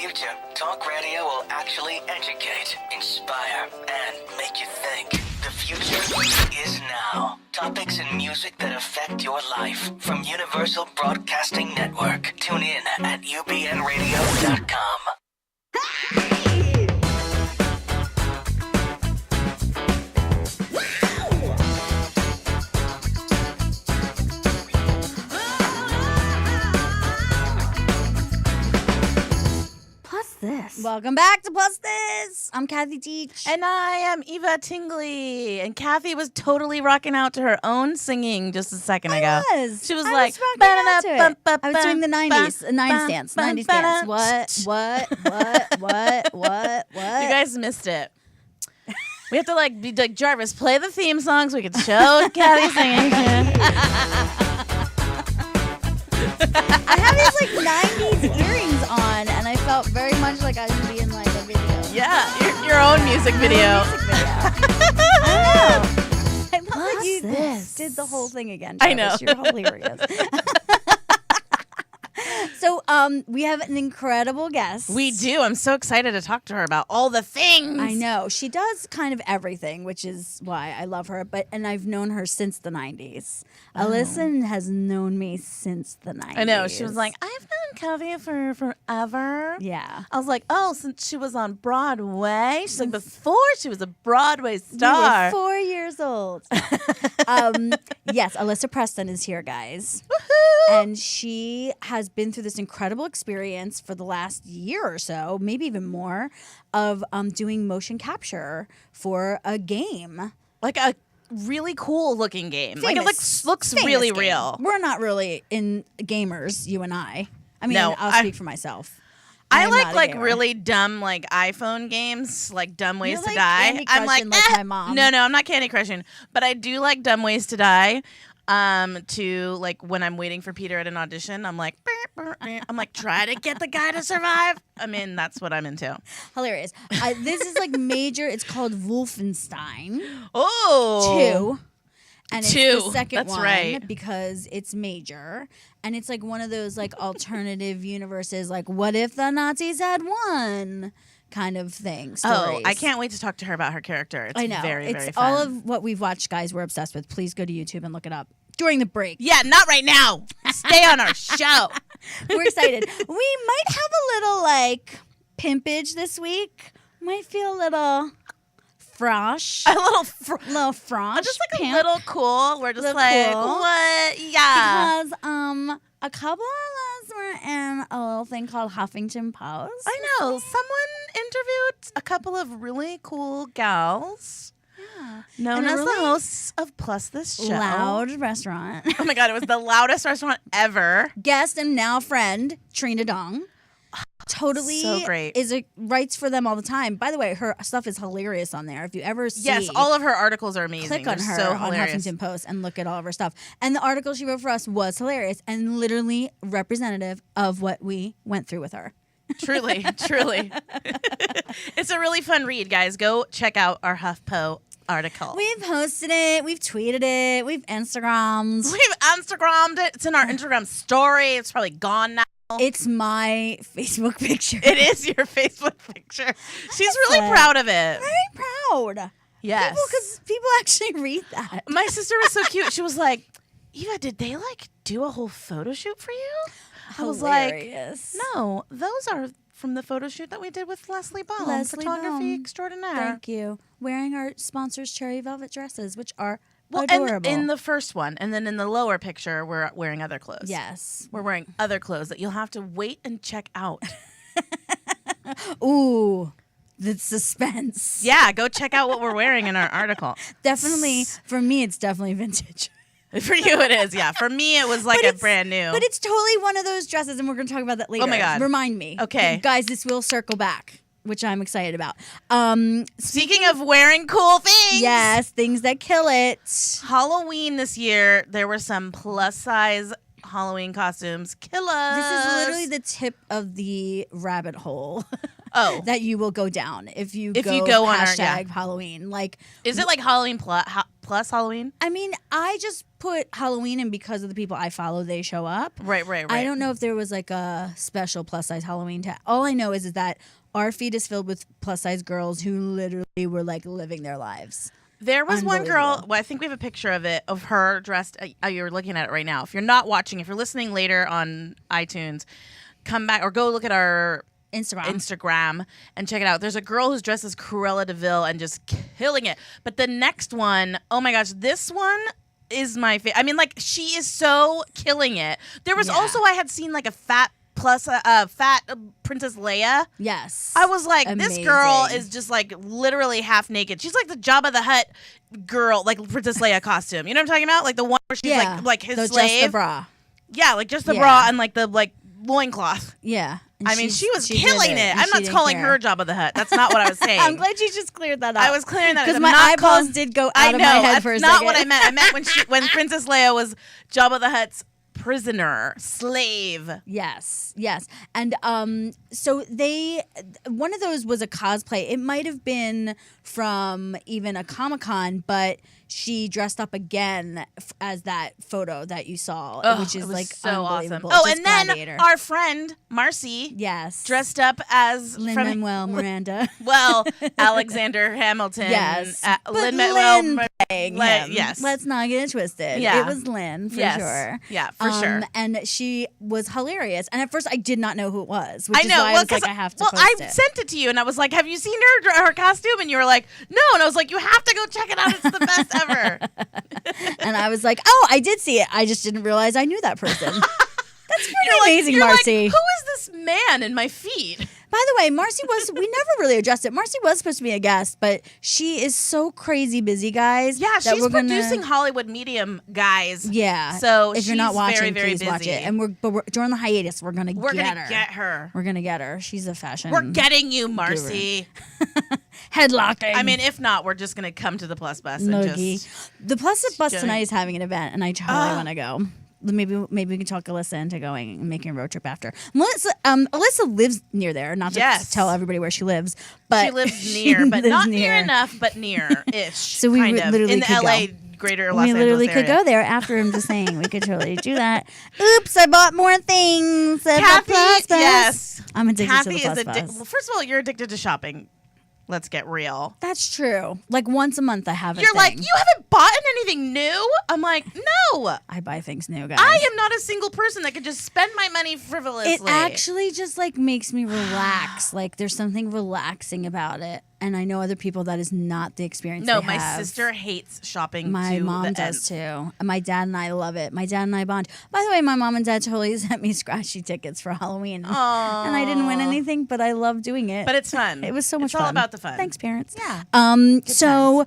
future, talk radio will actually educate, inspire, and make you think. The future is now. Topics and music that affect your life from Universal Broadcasting Network. Tune in at ubnradio.com. Welcome back to Plus This. I'm Kathy Teach. And I am Eva Tingley. And Kathy was totally rocking out to her own singing just a second ago. She was like, I was doing the 90s, 90s dance, 90s dance. What? You guys missed it. We have to be like, Jarvis, play the theme song so we can show Kathy singing. I have these 90s earrings on, and I felt very much like I should be in a video. Yeah, your own music video. I love that you did the whole thing again, Jarvis. I know. You're hilarious. So, we have an incredible guest. We do. I'm so excited to talk to her about all the things. I know. She does kind of everything, which is why I love her. And I've known her since the 90s. Alyssa has known me since the 90s. I know. She was like, I've known Kathy for forever. Yeah. I was like, oh, since she was on Broadway. She's like, before she was a Broadway star. You were 4 years old. Yes, Alyssa Preston is here, guys. Woohoo! And she has been through this incredible experience for the last year or so, maybe even more, of doing motion capture for a game. Like a really cool looking game. Famous, it looks really game. real. We're not really in gamers, you and I. I mean, No, I'll speak for myself. I I'm like not a really dumb iPhone games, like Dumb Ways You're to like Die. Candy I'm like Crushing like my mom. No, I'm not Candy Crushing, but I do like Dumb Ways to Die. To when I'm waiting for Peter at an audition, I'm like, try to get the guy to survive. I mean, that's what I'm into. Hilarious. This is major. It's called Wolfenstein. Oh, 2. And it's 2. the second That's one right. because it's major. And it's one of those alternative universes, what if the Nazis had won kind of thing. Stories. Oh, I can't wait to talk to her about her character. It's I know. very, very it's fun. all of what we've watched, guys, we're obsessed with. Please go to YouTube and look it up during the break. Yeah, not right now. Stay on our show. We're excited. We might have a little pimpage this week. Might feel a little frosh. A little frosh. just a pimp. little cool. We're just Little cool. what? Yeah. Because a couple of us were in a little thing called Huffington Post. I know. Someone interviewed a couple of really cool gals. Yeah. Known And a as really the hosts of Plus This Show. Loud restaurant. Oh my God, it was the loudest restaurant ever. Guest and now friend, Trina Dong. Totally So great. Writes for them all the time. By the way, her stuff is hilarious on there. If you ever see, Yes, all of her articles are amazing. click on They're her so on hilarious. Huffington Post and look at all of her stuff. And the article she wrote for us was hilarious and literally representative of what we went through with her. Truly. It's a really fun read, guys. Go check out our HuffPo article. We've posted it. We've tweeted it. We've Instagrammed. We've Instagrammed it. It's in our Instagram story. It's probably gone now. It's my Facebook picture. It is your Facebook picture. She's really proud of it. Very proud. Yes. Because people actually read that. My sister was so cute. She was like, Eva, did they do a whole photo shoot for you? I was Hilarious. like, no, those are from the photo shoot that we did with Leslie Baum, Leslie photography Baum. extraordinaire. Thank you. Wearing our sponsors' cherry velvet dresses, which are Well, adorable. and in the first one, and then in the lower picture, we're wearing other clothes. Yes. We're wearing other clothes that you'll have to wait and check out. Ooh, the suspense. Yeah, go check out what we're wearing in our article. Definitely, for me, it's definitely vintage. For you, it is. Yeah. For me, it was a brand new. But it's totally one of those dresses, and we're going to talk about that later. Oh my God. Remind me. Okay. Guys, this will circle back, which I'm excited about. Speaking of wearing cool things. Yes, things that kill it. Halloween this year, there were some plus size Halloween costumes. Killers. This is literally the tip of the rabbit hole. Oh. that you will go down if you If go, you go on our- hashtag Halloween. Like, Is it like Halloween plus Halloween? I mean, I just put Halloween in because of the people I follow. They show up. Right. I don't know if there was like a special plus size Halloween tag. All I know is that our feed is filled with plus size girls who literally were like living their lives. There was one girl, Unbelievable. well, I think we have a picture of it, of her dressed, you're looking at it right now. If you're not watching, if you're listening later on iTunes, come back or go look at our Instagram and check it out. There's a girl who's dressed as Cruella DeVille and just killing it. But the next one, oh my gosh, this one is my favorite. I mean, like, she is so killing it. There was also, I had seen like a fat Princess Leia. Yes. I was like, Amazing. this girl is just like literally half naked. She's like the Jabba the Hutt girl, like Princess Leia costume. You know what I'm talking about? Like the one where she's like his slave. Just the bra. Yeah, like just the bra and like the loincloth. Yeah. And I mean, she was did killing it. I'm not calling her Jabba the Hutt. That's not what I was saying. I'm glad you just cleared that up. I was clearing that because up. my not eyeballs did go out of my head for a second. That's not what I meant. I meant when Princess Leia was Jabba the Hutt's prisoner, slave. Yes. And so one of those was a cosplay. It might have been from even a Comic-Con, but she dressed up again as that photo that you saw, which is like so awesome. unbelievable. Oh, Just and then Gladiator. our friend Marcy, dressed up as Lin-Manuel Miranda. Well, Alexander Hamilton. Yes, but Lin-Manuel playing him. Yes. Let's not get it twisted. Yeah. It was Lynn for Yes. sure. Yeah, for sure. And she was hilarious. And at first, I did not know who it was. Which I know. Is why Well, I was like, I have to. well, post I it. sent it to you, and I was like, "Have you seen her costume?" And you were like, "No." And I was like, "You have to go check it out. It's the best ever." And I was like, "Oh, I did see it. I just didn't realize I knew that person." That's pretty amazing, you're Marcy. Like, who is this man in my feed? By the way, Marcy we never really addressed it. Marcy was supposed to be a guest, but she is so crazy busy, guys. Yeah, that she's we're producing Hollywood Medium, guys. Yeah. So if you're not she's watching, very, very please busy. watch it. And we're during the hiatus, we're gonna get her. We're gonna get her. She's a fashion. We're getting you, Marcy. Headlocking. I mean, if not, we're just gonna come to the Plus Bus and Noogie. just. The Plus Bus tonight is having an event, and I totally want to go. Maybe we can talk Alyssa into going and making a road trip after. Alyssa lives near there. Not to tell everybody where she lives, but she lives near, but not near enough, but near-ish. So we kind of, literally in the could LA go. Greater Los We literally Angeles could area. go there after. I'm just saying we could totally do that. Oops, I bought more things. At Kathy, the Plus Bus. yes, I'm addicted Kathy to the is Plus Bus. Well, first of all, you're addicted to shopping. Let's get real. That's true. Like once a month, I have. You're like, you haven't bought anything new? I'm like, no. I buy things new, guys. I am not a single person that could just spend my money frivolously. It actually just like makes me relax. Like there's something relaxing about it. And I know other people that is not the experience. No, they my have. sister hates shopping. My to mom the does end. too. And my dad and I love it. My dad and I bond. By the way, my mom and dad totally sent me scratchy tickets for Halloween. Aww. And I didn't win anything, but I love doing it. But it's fun. It was so much it's fun. all about the fun. Thanks, parents. Yeah. So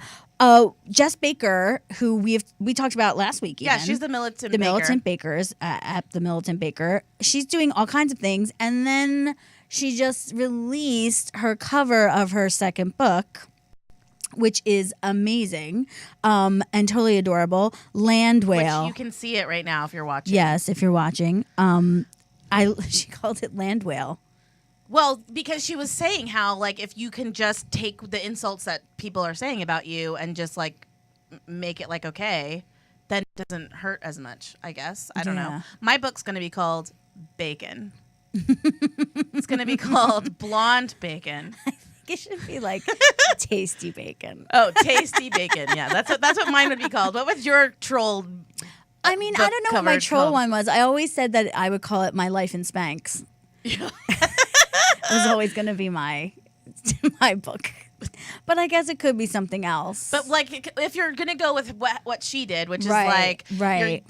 Jess Baker, who we talked about last week. Yeah, even, she's the militant. the baker. Militant Bakers at the Militant Baker. She's doing all kinds of things, and then she just released her cover of her second book, which is amazing and totally adorable. Land Whale. Which you can see it right now if you're watching. Yes, if you're watching. She called it Land Whale. Well, because she was saying how, like, if you can just take the insults that people are saying about you and just, like, make it, like, okay, then it doesn't hurt as much, I guess. I don't know. Yeah. My book's going to be called Bacon. It's going to be called Blonde Bacon. It should be like Tasty Bacon. Oh, Tasty Bacon. Yeah, that's what mine would be called. What would your troll I mean, I book don't know what cover my troll called? one was. I always said that I would call it My Life in Spanx. It was always going to be my book. But I guess it could be something else. But like, if you're gonna go with what she did, which is Right, like, right.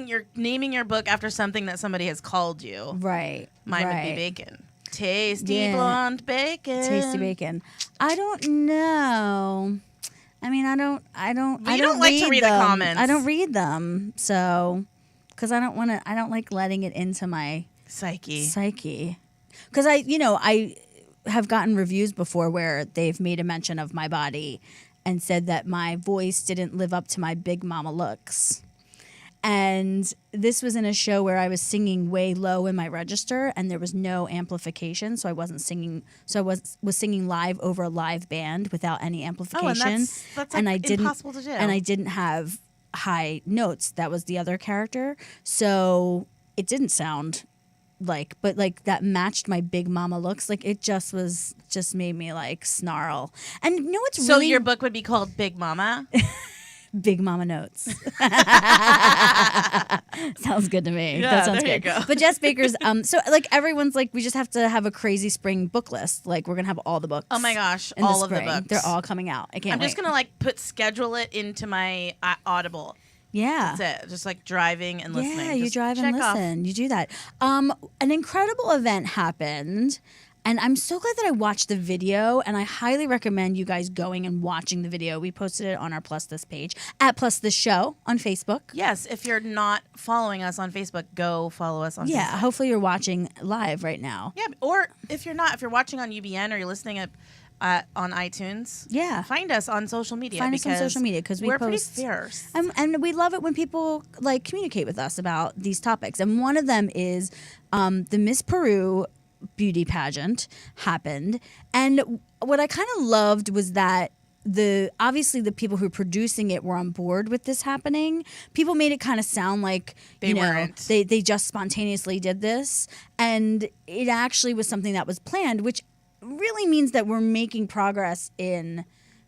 you're naming your book after something that somebody has called you. right. Mine would right. be bacon. Tasty Yeah. blonde bacon. Tasty Bacon. I don't know. I mean, I don't You don't like to read the them. comments. I don't read them. So, because I don't like letting it into my psyche. Because I have gotten reviews before where they've made a mention of my body and said that my voice didn't live up to my big mama looks. And this was in a show where I was singing way low in my register and there was no amplification. So I wasn't singing. So I was singing live over a live band without any amplification. and that's and I impossible to do. And I didn't have high notes. That was the other character. So it didn't sound like, but like that matched my big mama looks. Like it just made me like snarl. And you know what's So really your book would be called Big Mama? Big Mama Notes. Sounds good to me. Yeah, That sounds there you good. go. But Jess Baker's so like everyone's like we just have to have a crazy spring book list. Like we're gonna have all the books. Oh my gosh, in all of the spring. books. They're all coming out. I can't I'm wait. just going to like schedule it into my Audible. Yeah. That's it. Just like driving and listening. Yeah, you Just drive and check off. listen. You do that. An incredible event happened, and I'm so glad that I watched the video, and I highly recommend you guys going and watching the video. We posted it on our Plus This page, at Plus This Show on Facebook. Yes, if you're not following us on Facebook, go follow us on Yeah, Facebook. hopefully you're watching live right now. Yeah, or if you're not, if you're watching on UBN or you're listening on iTunes, Yeah. find us on social media. Find us on because social media because we we're post. pretty fierce. And we love it when people like communicate with us about these topics. And one of them is the Miss Peru beauty pageant happened. And what I kind of loved was that obviously the people who were producing it were on board with this happening. People made it kind of sound like They weren't. They just spontaneously did this, and it actually was something that was planned, which really means that we're making progress in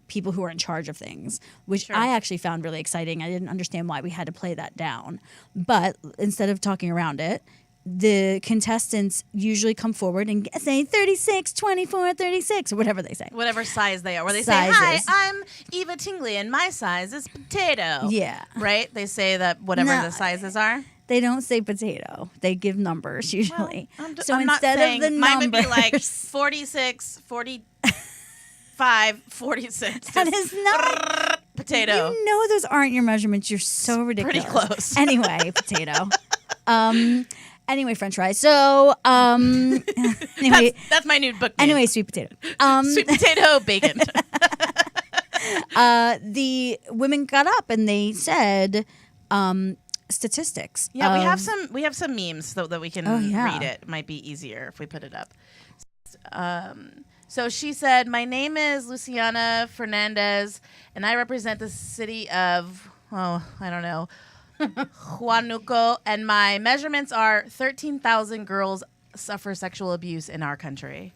people who are in charge of things, which Sure. I actually found really exciting. I didn't understand why we had to play that down, but instead of talking around it, the contestants usually come forward and say 36, 24, 36, or whatever they say. Whatever size they are. Where they Sizes. say, hi, I'm Eva Tingley, and my size is potato. Yeah. Right? They say that whatever No. the sizes are. They don't say potato. They give numbers usually. So I'm not saying mine would be like 46, 45, 46. That is not potato. You know those aren't your measurements. You're so ridiculous. Pretty close. Anyway, potato. Anyway, French fries. So anyway, That's my new book name. anyway, sweet potato. Sweet potato bacon. The women got up and they said statistics. Yeah, of- we have some memes so that we can yeah. read it. It might be easier if we put it up. So she said, "My name is Luciana Fernandez, and I represent the city of Huánuco, and my measurements are 13,000 girls suffer sexual abuse in our country."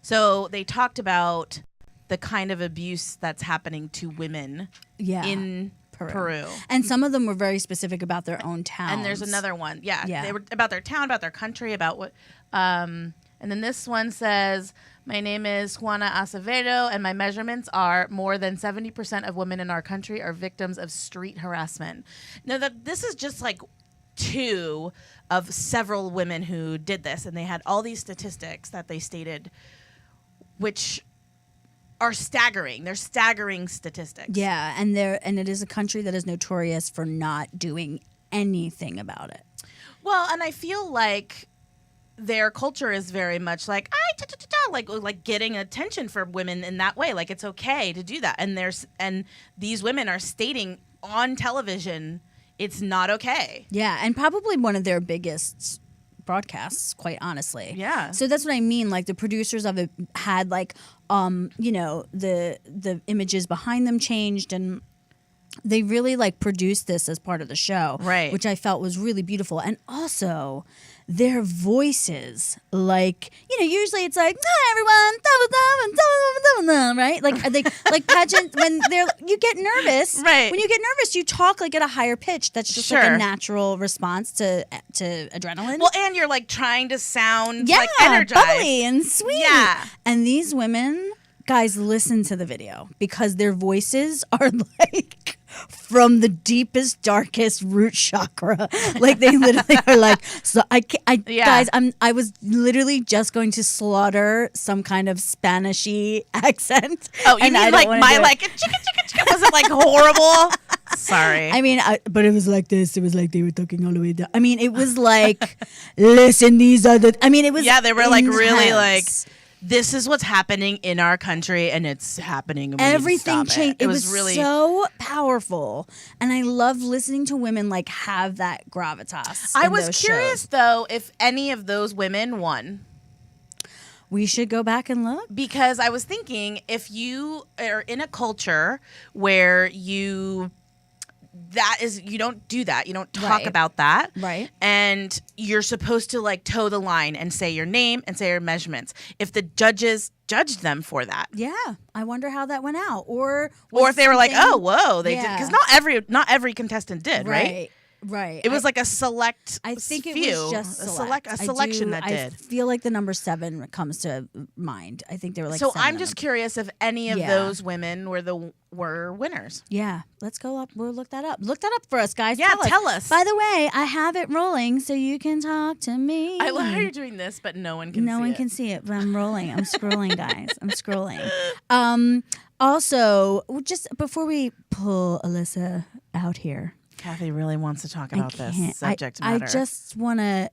So they talked about the kind of abuse that's happening to women in Peru. And some of them were very specific about their own towns. And there's another one. Yeah. Yeah. They were about their town, about their country, about what. And then this one says, "My name is Juana Acevedo, and my measurements are more than 70% of women in our country are victims of street harassment." Now, this is just like two of several women who did this, and they had all these statistics that they stated, which are staggering. They're staggering statistics. Yeah, and it is a country that is notorious for not doing anything about it. Well, and I feel like their culture is very much like like getting attention for women in that way. Like it's okay to do that, and these women are stating on television it's not okay. Yeah, and probably one of their biggest broadcasts, quite honestly. Yeah. So that's what I mean. Like the producers of it had like the images behind them changed, and they really like produced this as part of the show, Right. Which I felt was really beautiful. And also their voices, like, usually it's like, hi everyone, right? Like pageant, when you get nervous, Right. When you get nervous, you talk like at a higher pitch. That's just like Sure. a natural response to adrenaline. Well, and you're like trying to sound yeah, like energized. bubbly and sweet. Yeah. And these women, guys, listen to the video because their voices are like from the deepest, darkest root chakra. Like they literally are like, so Yeah. guys, I was literally just going to slaughter some kind of Spanishy accent. Oh, you and I mean don't like wanna my do it. like chicka was it like horrible? Sorry. I mean, but it was like this. It was like they were talking all the way down. I mean, it was like, listen, these are the. I mean, it was. Yeah, they were like really like intense. this is what's happening in our country, and it's happening. And Everything changed. It was really so powerful, and I love listening to women like have that gravitas. I in was those curious shows. though if any of those women won. We should go back and look. Because I was thinking, if you are in a culture where you don't do that, you don't talk Right. about that, Right. and you're supposed to like toe the line and say your name and say your measurements. If the judges judged them for that, Yeah, I wonder how that went out, or or if they were like, something- oh, whoa, they did, Yeah. because not every contestant did, right? Right. It was like a select. I think it few, was just a selection that did. I feel like the number 7 comes to mind. I think they were like. So 7 I'm of just them. curious if any of Yeah. those women were winners. Yeah, let's go up. We'll look that up. Look that up for us, guys. Yeah, tell us. By the way, I have it rolling, so you can talk to me. I love how you're doing this, but no one can. No see one it. can see it, but I'm rolling. I'm scrolling, guys. I'm scrolling. Also, just before we pull Alyssa out here, Kathy really wants to talk about this can't- subject I matter. just want to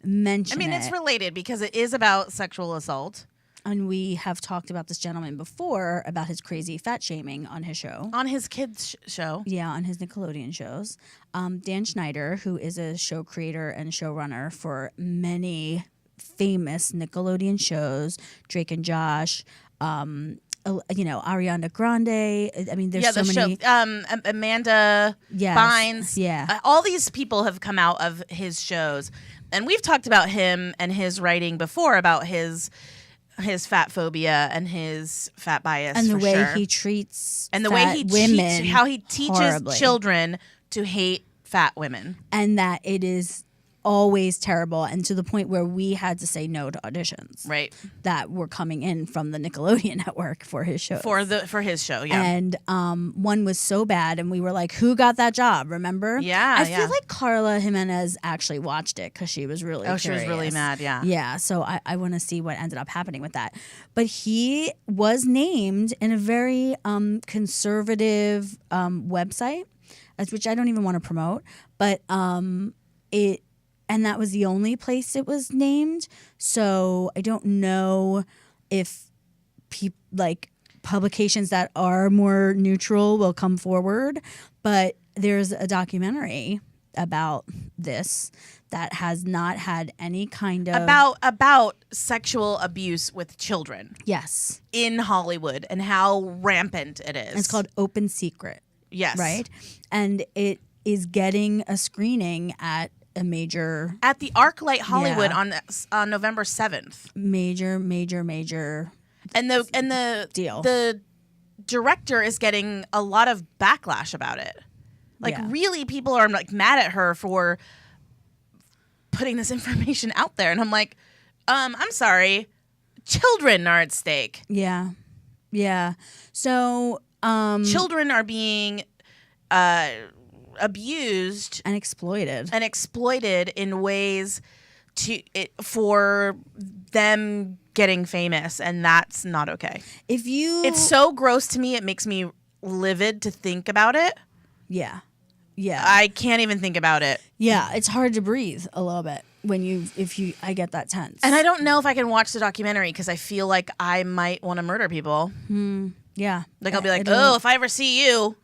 mention. I mean, it's it. related because it is about sexual assault And we have talked about this gentleman before about his crazy fat shaming on his show. on his kids' show. Yeah, on his Nickelodeon shows. Dan Schneider, who is a show creator and showrunner for many famous Nickelodeon shows, Drake and Josh, Ariana Grande. I mean, there's so many. Amanda Yes, Bynes. yeah. All these people have come out of his shows, and we've talked about him and his writing before about his fat phobia and his fat bias And the for way sure. he treats and the fat way he women, how he teaches horribly. children to hate fat women. And that it is always terrible, and to the point where we had to say no to auditions Right. that were coming in from the Nickelodeon network for his show. For his show, yeah. And one was so bad, and we were like, "Who got that job?" Remember? Yeah, I yeah. feel like Carla Jimenez actually watched it because she was really. She was really curious. mad, yeah. Yeah. So I want to see what ended up happening with that. But he was named in a very conservative website, which I don't even want to promote. But and that was the only place it was named. So I don't know if publications that are more neutral will come forward, but there's a documentary about this that has not had any kind of about sexual abuse with children yes. in Hollywood and how rampant it is. It's called Open Secret, yes, right? And it is getting a screening at a major at the ArcLight Hollywood Yeah. on November 7th. major And the Deal. The director is getting a lot of backlash about it. Like Yeah. really, people are like mad at her for putting this information out there, and I'm like, I'm sorry, children are at stake. Yeah. So Children are being abused and exploited in ways for them getting famous, and that's not okay. if you It's so gross to me. It makes me livid to think about it. yeah I can't even think about it. yeah it's hard to breathe a little bit when I get that tense, And I don't know if I can watch the documentary because I feel like I might want to murder people. yeah Like I'll be like, It'll- oh, if I ever see you.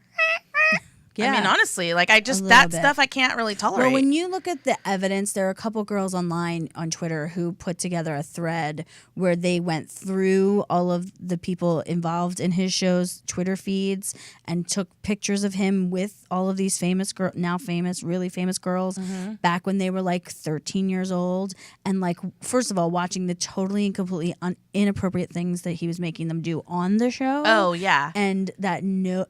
yeah. I mean, honestly, like A that little bit. stuff I can't really tolerate. Well, when you look at the evidence, there are a couple girls online on Twitter who put together a thread where they went through all of the people involved in his show's Twitter feeds and took pictures of him with all of these really famous girls back when they were like 13 years old. And like, first of all, watching the totally and completely inappropriate things that he was making them do on the show. oh yeah, And that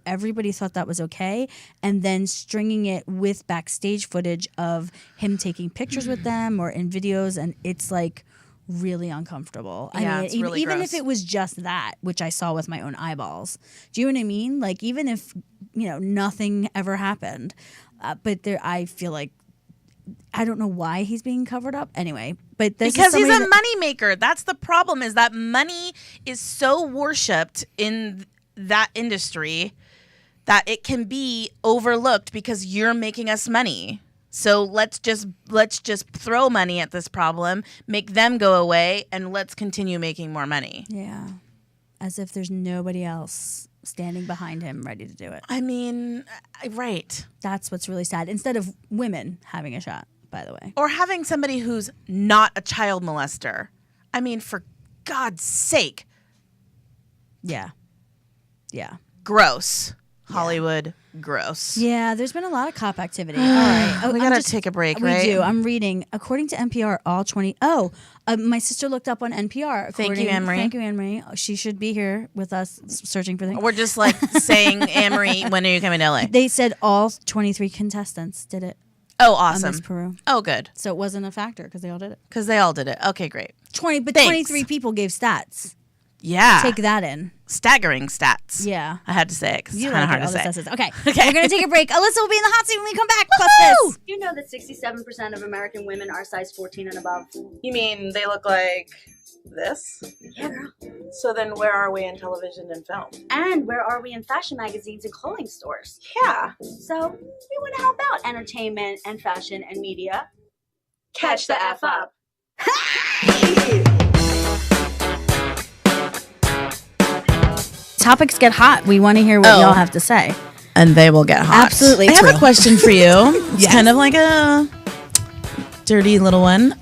everybody thought that was okay, and then stringing it with backstage footage of him taking pictures with them or in videos, and it's like really uncomfortable. Yeah, I mean, it's really even gross. if it was just that, which I saw with my own eyeballs. Do you know what I mean? Like even if nothing ever happened, but I feel like I don't know why he's being covered up anyway. But this because is he's a somebody money maker. That's the problem. Is that money is so worshipped in that industry that it can be overlooked because you're making us money. So let's just throw money at this problem, make them go away, and let's continue making more money. Yeah. As if there's nobody else standing behind him ready to do it. I mean, right. That's what's really sad. Instead of women having a shot, by the way. Or having somebody who's not a child molester. I mean, for God's sake. Yeah. Yeah. Gross. Hollywood, gross. Yeah, there's been a lot of cop activity. All right. We gotta take a break, right? We do. I'm reading. According to NPR, my sister looked up on NPR. Thank you, Anne-Marie. Thank you, Anne-Marie. She should be here with us searching for things. We're just like saying, Anne-Marie, when are you coming to LA? They said all 23 contestants did it. Oh, On awesome. Miss Peru. Oh, good. So it wasn't a factor because they all did it. Because they all did it. Okay, great. 23 people gave stats. Yeah. Take that in. Staggering stats. Yeah. I had to say it because it's You kind of like hard it, to say. Okay. We're going to take a break. Alyssa will be in the hot seat when we come back. Plus this. You know that 67% of American women are size 14 and above. You mean they look like this? Yeah, girl. So then where are we in television and film? And where are we in fashion magazines and clothing stores? Yeah. So we want to help out entertainment and fashion and media. Catch the F up. Topics get hot. We want to hear what y'all have to say. And they will get hot. Absolutely I have true. a question for you. It's kind of like a dirty little one.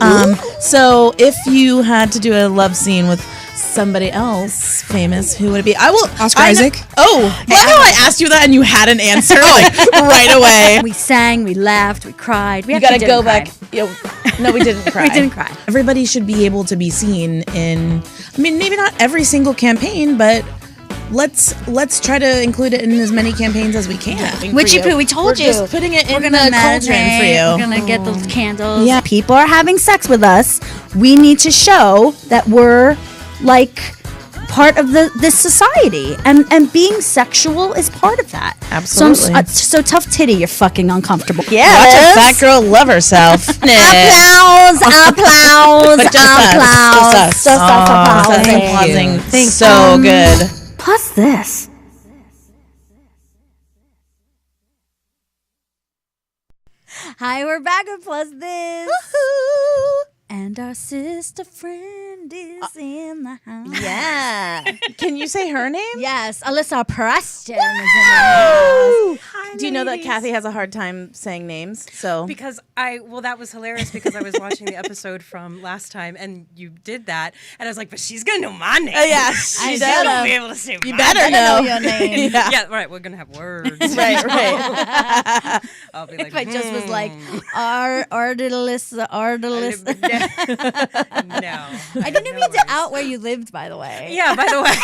So if you had to do a love scene with somebody else famous, who would it be? Oscar Isaac. Oh, love how I asked you that and you had an answer like right away. We sang, we laughed, we cried. We You actually gotta go didn't back. cry. No, we didn't cry. We didn't cry. Everybody should be able to be seen in, I mean, maybe not every single campaign, but let's try to include it in as many campaigns as we can. Witchy poo, we told We're you. just putting it We're in gonna the meditate, cauldron for you. We're gonna get those candles. Yeah. People are having sex with us. We need to show that we're like part of this society, and being sexual is part of that. Absolutely. So tough titty, you're fucking uncomfortable. Watch a fat girl love herself. Applause, applause, But just us. applause. Just us. Applauding. Thank so good. Plus this. Hi, we're back with Plus This. And our sister friend is in the house. Yeah. Can you say her name? Yes, Alyssa Preston is in the house. Hi, Do you know that ladies. Kathy has a hard time saying names? So Because that was hilarious because I was watching the episode from last time and you did that and I was like, but she's gonna know my name. yeah, I she do. She'll does. be able to say You my better name. know your name. yeah. Yeah, right. We're gonna have words. Right, right. I'll be like, If I just was like, Ardalissa. no. I didn't mean to out where you lived, by the way. Yeah. By the way,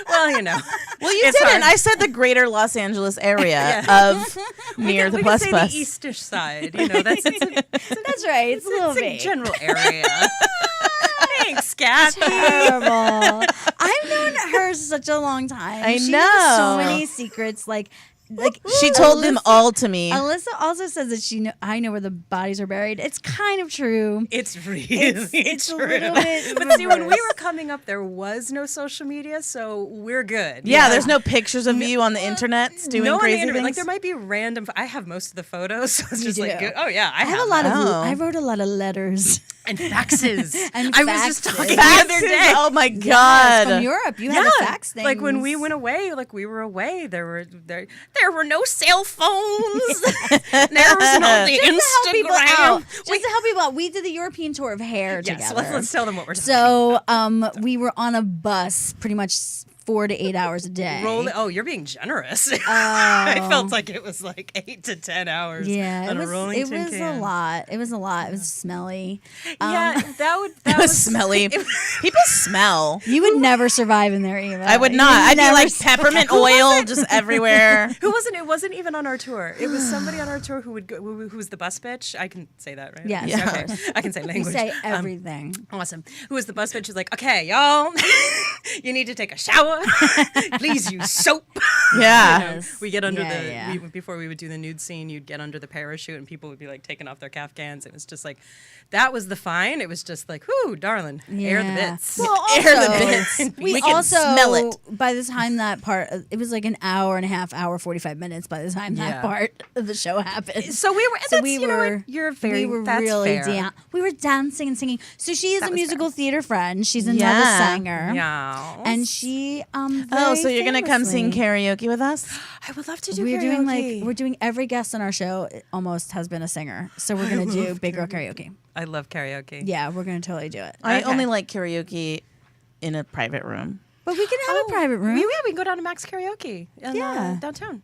well, you know. Well, you It's didn't. hard. I said the greater Los Angeles area of near the we Plus can say Plus. the eastish side. You know, that's it's a, That's right. It's a little it's a bit general area. Thanks, Kathy. terrible. I've known her such a long time. I She knows so know. many secrets. Like She told them all to me. Alyssa also says that I know where the bodies are buried. It's kind of true. It's really It's a true. little bit But see, when we reversed. were coming up, there was no social media, so we're good. Yeah, there's no pictures of you on the internet doing no crazy internet. things. Like there might be random. I have most of the photos, so it's You just like, do. oh yeah, I I have a lot of. Oh. I wrote a lot of letters. and faxes. And I was just faxes. talking the other day. Oh my Yes, god. from Europe. You had to fax things. Like when we went away, like we were away, there were no cell phones. There was no the Just to help people Instagram. out. Just to help people out. We did the European tour of hair Yes, together. let's tell them what we're talking So we were on a bus pretty much 4 to 8 hours a day. Oh, you're being generous. I felt like it was like 8 to 10 hours. Yeah, on it a was. rolling It tin was can. a lot. It was a lot. It was smelly. Yeah, that It was smelly. People smell. You would never survive in there, Eva. I would You not. I'd be never like s- peppermint oil just everywhere. Who wasn't? It wasn't even on our tour. It was somebody on our tour who would go. Who was the bus bitch? I can say that, right? Yes, Yeah. of Okay. course. I can say You language. say everything. Awesome. Who was the bus bitch? Who's like, okay, y'all, you need to take a shower. know, please use soap. Yeah. We get under Yeah, before we would do the nude scene, you'd get under the parachute and people would be like taking off their caftans. And it's just like, that was the fine. It was just like, whoo, darling, air the bits. Well, Air the also, bits. We can also smell it. by the time that part, it was like an hour and a half, hour 45 minutes. By the time that part of the show happened, So we were. So That's, we you know were. what, you're very. We were that's really fair. we were dancing and singing. So she is That a was musical fair. theater friend. She's another Yeah. singer. Yeah. And she Oh, very so you're gonna come sing famously- karaoke with us? I would love to do We're karaoke. doing every guest on our show almost has been a singer. So we're gonna do Big Girl Karaoke. I love karaoke. Yeah, we're gonna totally do it. I Okay. only like karaoke in a private room. But we can have a private room. We can go down to Max Karaoke in, Yeah. downtown.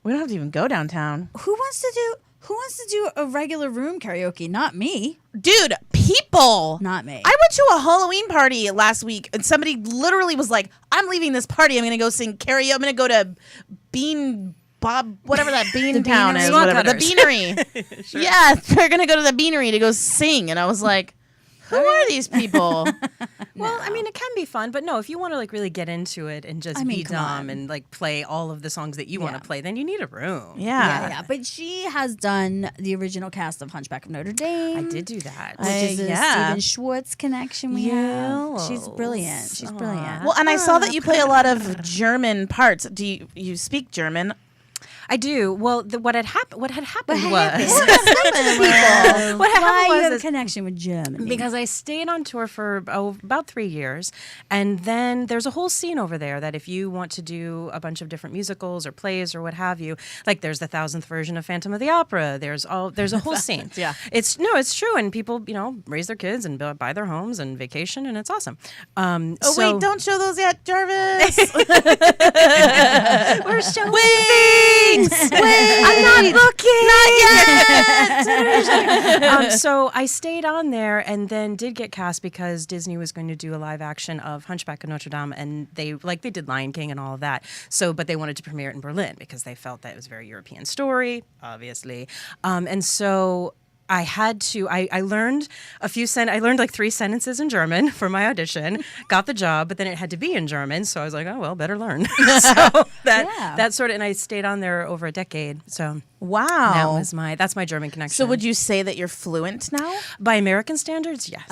We don't have to even go downtown. Who wants to do a regular room karaoke? Not me. Dude, people. Not me. I went to a Halloween party last week and somebody literally was like, I'm leaving this party. I'm going to go sing karaoke. I'm going to go to Bean Bob, whatever that bean town is. Swamp Whatever. The Cutters. beanery. Yeah, they're going to go to the beanery to go sing. And I was like, who are these people? Well, I mean, it can be fun, but no, if you want to like really get into it and just I mean, be come dumb on. and like play all of the songs that you want Yeah. to play, then you need a room. yeah. But she has done the original cast of Hunchback of Notre Dame. I did do that. Which is a yeah. Stephen Schwartz connection we have. She's brilliant. She's brilliant. Well, and I saw that you play a lot of German parts. Do you speak German? I do. Well, what had happened was Why you what have happened a was connection with Germany? because I stayed on tour for about 3 years, and then there's a whole scene over there that if you want to do a bunch of different musicals or plays or what have you, like there's the 1000th version of Phantom of the Opera. There's a whole scene. Yeah. It's true, and people raise their kids and buy their homes and vacation, and it's awesome. Wait, don't show those yet, Jarvis. we're showing Wait, I'm not looking. Not yet. So I stayed on there and then did get cast because Disney was going to do a live action of Hunchback of Notre Dame, and they did Lion King and all of that. So, but they wanted to premiere it in Berlin because they felt that it was a very European story, obviously. And so I had to. I learned I learned like 3 sentences in German for my audition. Got the job, but then it had to be in German, so I was like, oh well, better learn. So that sort of, and I stayed on there over a decade. So wow. that's my German connection. So would you say that you're fluent now? by American standards, yes.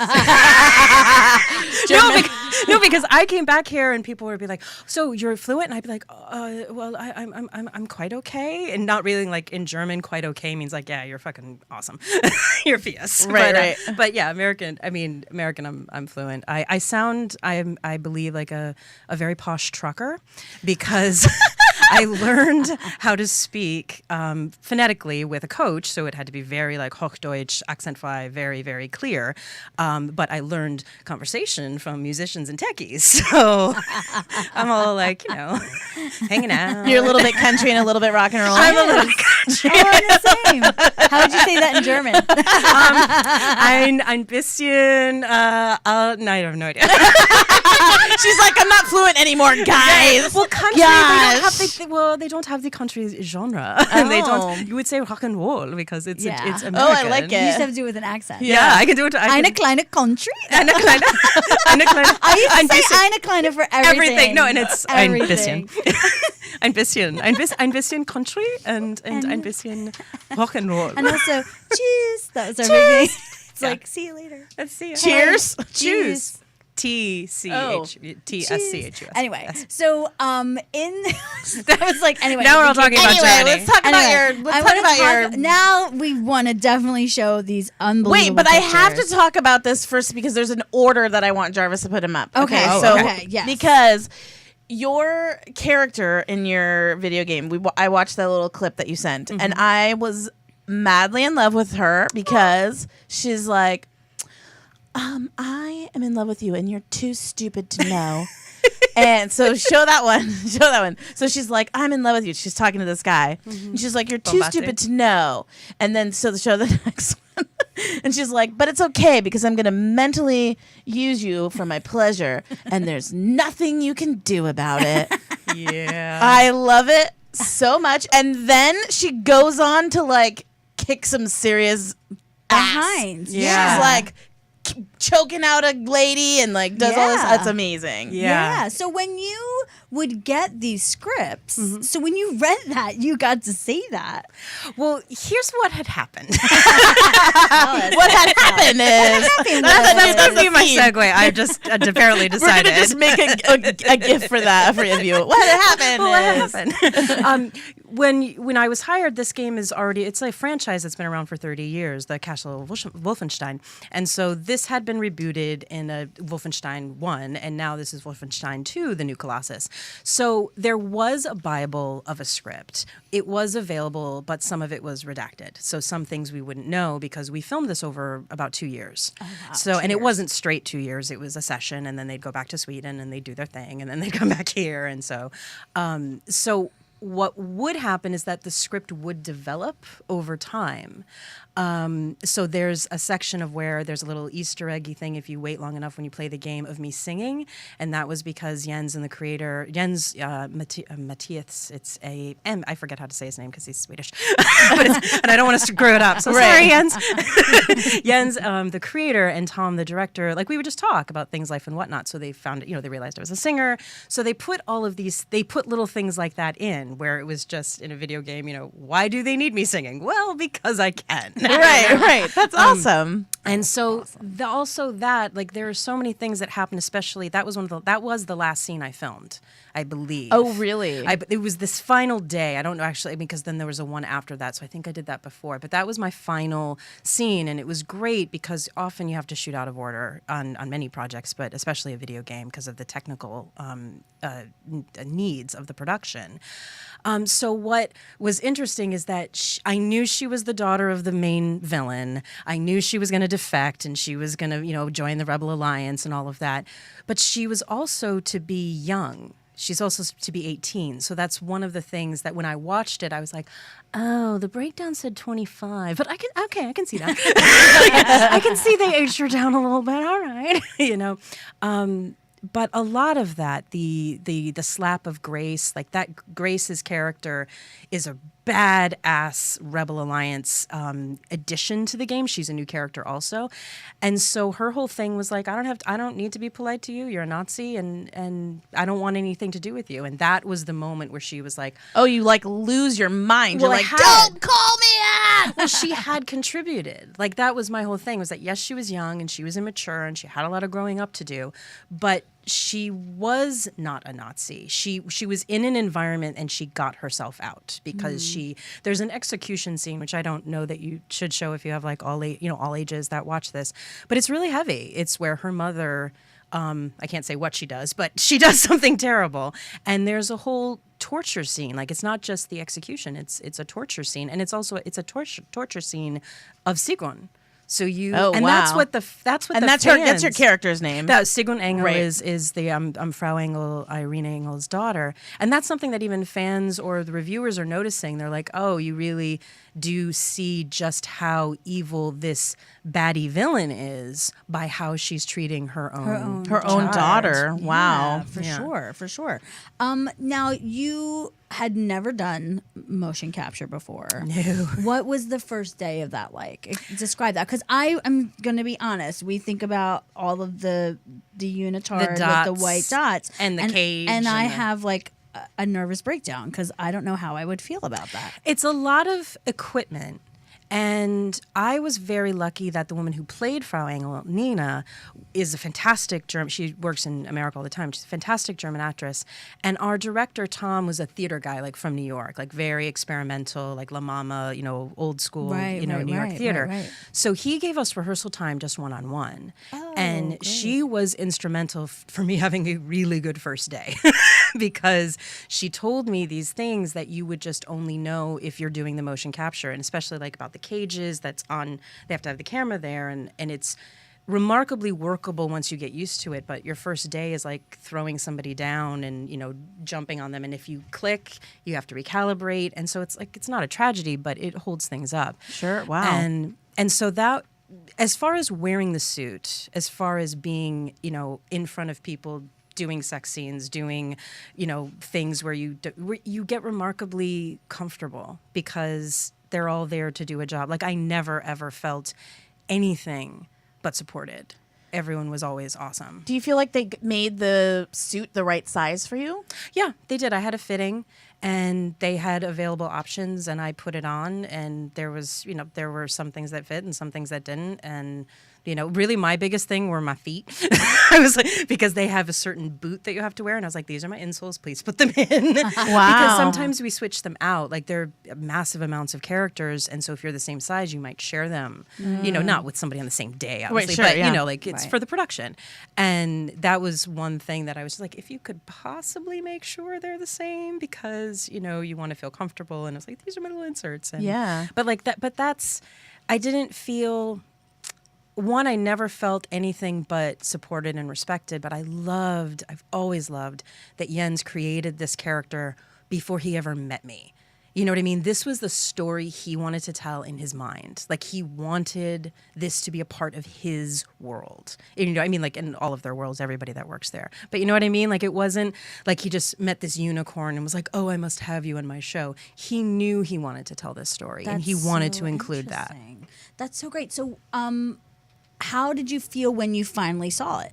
No, because I came back here and people would be like, "So you're fluent?" And I'd be like, "Well, I'm quite okay," and not really like in German. Quite okay means like, "Yeah, you're fucking awesome, you're fierce." Right. But yeah, American. I'm fluent. I sound, I believe, like a very posh trucker because I learned how to speak phonetically with a coach, so it had to be very like Hochdeutsch, accent-frei, very, very clear. But I learned conversation from musicians and techies, so I'm all like, hanging out. You're a little bit country and a little bit rock and roll. I'm a little country. Oh, I'm the same. How would you say that in German? Ein bisschen, no, I have no idea. She's like, I'm not fluent anymore, guys. Well, country, they don't have the country genre. They don't. You would say rock and roll because it's American. Oh, I like You it. just have to do it with an accent. Yeah, I can do it. Eine kleine country. Eine kleine. I used to say eine kleine for everything. No, and it's ein Everything. bisschen. Ein bisschen country and ein bisschen rock and roll. And also, cheers. That was our big thing. It's like, see you later. Let's see. Cheers. Choose. T-C-H-U-S. Anyway, so that was like anyway. Now we're all talking about Anyway, Johnny. let's talk about your. Now we want to definitely show these unbelievable. Wait, but I have to pictures. talk about this first because there's an order that I want Jarvis to put him up. Okay. So Okay, yes. because your character in your video game, I watched that little clip that you sent, and I was madly in love with her because she's like, I am in love with you and you're too stupid to know. And so show that one. So she's like, I'm in love with you. She's talking to this guy. And she's like, you're too Bombastic. stupid to know. And then so show the next one. And she's like, but it's okay because I'm going to mentally use you for my pleasure. And there's nothing you can do about it. Yeah. I love it so much. And then she goes on to like kick some serious ass. behind. She's like, choking out a lady and like does all this. Yeah. That's amazing. Yeah. So when you would get these scripts, so when you read that, you got to see that. Well, here's what had happened. What had happened is That's going to be my segue. I just apparently we're decided. gonna just make a gift for that for you. What had happened? What happened? When I was hired, this game is it's a franchise that's been around for 30 years, the Castle of Wolfenstein. And so this had been rebooted in a Wolfenstein 1, and now this is Wolfenstein 2, the new Colossus. So there was a Bible of a script. It was available, but some of it was redacted. So some things we wouldn't know because we filmed this over about 2 years. Oh, wow. It wasn't straight 2 years. It was a session, and then they'd go back to Sweden, and they'd do their thing, and then they'd come back here. And so what would happen is that the script would develop over time. So there's a section of where there's a little Easter eggy thing if you wait long enough when you play the game of me singing, and that was because Jens and the creator Matthias, I forget how to say his name because he's Swedish, and I don't want to screw it up. So sorry, Jens. Jens, the creator, and Tom, the director, like we would just talk about things, life and whatnot. So they found, they realized I was a singer. So they put they put little things like that in where it was just in a video game. Why do they need me singing? Well, because I can. Right. That's awesome. And so also that, like, there are so many things that happen, especially that was the last scene I filmed, I believe. Oh, really? It was this final day. I don't know actually, because then there was a one after that. So I think I did that before, but that was my final scene. And it was great because often you have to shoot out of order on many projects, but especially a video game because of the technical needs of the production. So what was interesting is that I knew she was the daughter of the main villain. I knew she was going to defect and she was going to, join the Rebel Alliance and all of that. But she was also to be young. She's also to be 18. So that's one of the things that when I watched it, I was like, oh, the breakdown said 25. But I can see that. I can see they aged her down a little bit. All right, But a lot of that, the slap of Grace, like that Grace's character is a badass Rebel Alliance addition to the game. She's a new character also. And so her whole thing was like, I don't need to be polite to you. You're a Nazi and I don't want anything to do with you. And that was the moment where she was like, oh, you like lose your mind. Well, You're like, don't call me that. Well, she had contributed. Like that was my whole thing, was that yes, she was young and she was immature and she had a lot of growing up to do, but she was not a Nazi. She was in an environment and she got herself out because there's an execution scene, which I don't know that you should show if you have like all ages that watch this, but it's really heavy. It's where her mother, I can't say what she does, but she does something terrible. And there's a whole torture scene. Like it's not just the execution, it's a torture scene. And it's a torture scene of Sigrun. So that's her character's name. That Sigrun Engel is the Frau Engel, Irene Engel's daughter, and that's something that even fans or the reviewers are noticing. They're like, oh, you really do see just how evil this baddie villain is by how she's treating her own daughter. Wow, yeah, for sure. Now you had never done motion capture before. No. What was the first day of that like? Describe that, because I am going to be honest. We think about all of the unitard with the white dots and the cage, and I have like a nervous breakdown because I don't know how I would feel about that. It's a lot of equipment. And I was very lucky that the woman who played Frau Engel, Nina, is a fantastic German. She works in America all the time. She's a fantastic German actress. And our director, Tom, was a theater guy, like from New York, like very experimental, like La Mama, old school, New York theater. Right. So he gave us rehearsal time just one-on-one. Oh, and great. She was instrumental for me having a really good first day because she told me these things that you would just only know if you're doing the motion capture, and especially like about the cages they have to have the camera there, and it's remarkably workable once you get used to it, but your first day is like throwing somebody down and jumping on them, and if you click you have to recalibrate, and so it's like it's not a tragedy, but it holds things up. Sure. Wow. And so that, as far as wearing the suit, as far as being in front of people doing sex scenes, doing things where you get remarkably comfortable because they're all there to do a job. Like I never ever felt anything but supported. Everyone was always awesome. Do you feel like they made the suit the right size for you? Yeah, they did. I had a fitting, and they had available options, and I put it on, and there was, there were some things that fit and some things that didn't, and really my biggest thing were my feet. I was like, because they have a certain boot that you have to wear, and I was like, these are my insoles, please put them in. Wow. Because sometimes we switch them out. Like, they're massive amounts of characters, and so if you're the same size, you might share them. Not with somebody on the same day, obviously, sure, but yeah. like it's for the production. And that was one thing that I was like, if you could possibly make sure they're the same, because you want to feel comfortable. And I was like, these are my little inserts. And, Yeah. But like that, I didn't feel. One, I never felt anything but supported and respected, but I've always loved that Jens created this character before he ever met me. You know what I mean? This was the story he wanted to tell in his mind. Like, he wanted this to be a part of his world. Like in all of their worlds, everybody that works there. But you know what I mean? Like, it wasn't like he just met this unicorn and was like, oh, I must have you in my show. He knew he wanted to tell this story, and he wanted to include that. Interesting. That's so great. So, how did you feel when you finally saw it?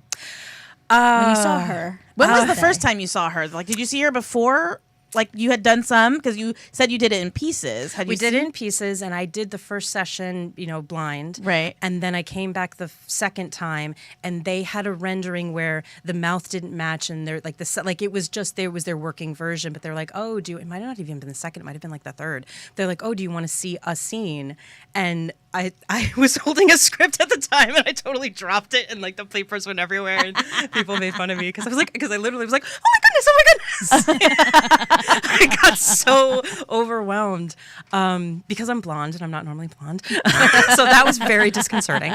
When you saw her? When was the first time you saw her? Like, did you see her before? Like, you had done some, because you said you did it in pieces. We did it in pieces, and I did the first session, blind. Right. And then I came back the second time, and they had a rendering where the mouth didn't match, and they're like it was just their working version. But they're like, oh, it might not have even been the second, it might have been like the third. They're like, oh, do you want to see a scene? And I was holding a script at the time, and I totally dropped it, and like the papers went everywhere, and people made fun of me because I literally was like, oh my goodness. I got so overwhelmed because I'm blonde and I'm not normally blonde. So that was very disconcerting.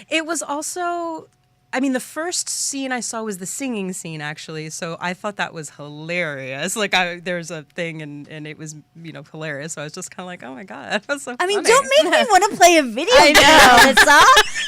It was also, the first scene I saw was the singing scene, actually. So I thought that was hilarious. Like, there's a thing, and it was, hilarious. So I was just kind of like, oh my God, that was so funny. Don't make me want to play a video game, Alyssa.